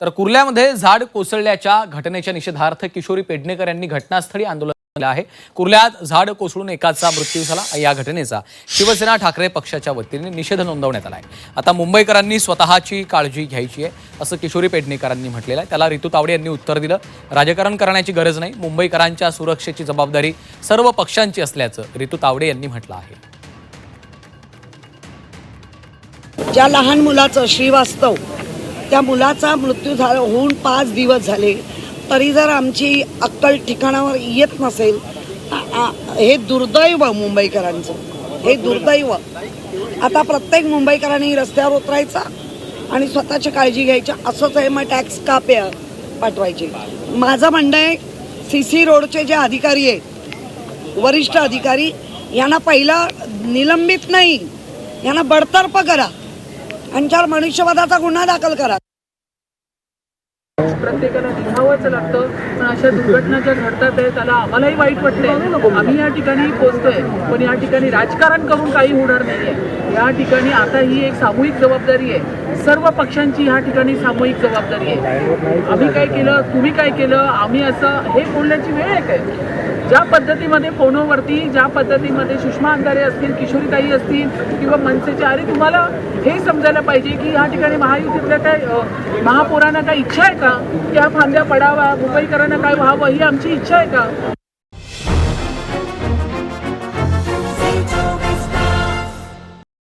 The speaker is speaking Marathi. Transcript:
तर कुर्ल्यामध्ये झाड कोसळल्याच्या घटनेच्या निषेधार्थ किशोरी पेडणेकर यांनी घटनास्थळी आंदोलन केलं आहे। कुर्ल्यात झाड कोसळून एकाचा मृत्यू झाला। या घटनेचा शिवसेना ठाकरे पक्षाच्या वतीने निषेध नोंदवण्यात आला आहे। आता मुंबईकरांनी स्वतःची काळजी घ्यायची आहे असं किशोरी पेडणेकरांनी म्हटलेलं आहे। त्याला ऋतू तावडे यांनी उत्तर दिलं, राजकारण करण्याची गरज नाही, मुंबईकरांच्या सुरक्षेची जबाबदारी सर्व पक्षांची असल्याचं ऋतू तावडे यांनी म्हटलं आहे। ज्या लहान मुलाचं श्रीवास्तव त्या मुलाचा मृत्यू झाला होऊन 5 दिवस झाले तरी जर आमची अक्कल ठिकाणावर येत नसेल, हे दुर्दैव मुंबईकरांचं, हे दुर्दैव। आता प्रत्येक मुंबईकरांनी रस्त्यावर उतरायचा आणि स्वतःची काळजी घ्यायची, असंच आहे। मग टॅक्स का पाठवायचे। माझं म्हणणं आहे, CC रोडचे जे अधिकारी आहेत, वरिष्ठ अधिकारी, यांना पहिला निलंबित नाही, यांना बडतर्फ करा, यांच्यावर मनुष्यवधाचा गुन्हा दाखल करा। प्रत्येकाला निभावंच लागतं, पण अशा दुर्घटना ज्या घडतात आहे त्याला आम्हालाही वाईट वाटतंय। आम्ही या ठिकाणी पोहोचतोय, पण या ठिकाणी राजकारण करून काही होणार नाहीये। या ठिकाणी आता ही एक सामूहिक जबाबदारी आहे, सर्व पक्षांची या ठिकाणी सामूहिक जबाबदारी आहे। आम्ही काय केलं, तुम्ही काय केलं, आम्ही असं हे बोलण्याची वेळ आहे काय? ज्या पद्धतीमध्ये फोनवरती, ज्या पद्धतीमध्ये सुषमा अंधारे असतील, किशोरीताई असतील किंवा मनसेचे, अरे तुम्हाला हे समजायला पाहिजे की या ठिकाणी महायुतीतल्या काय महापौरांना काय इच्छा आहे का की हा फांद्या पडावा, मुंबईकरांना काय व्हावं, ही आमची इच्छा आहे का?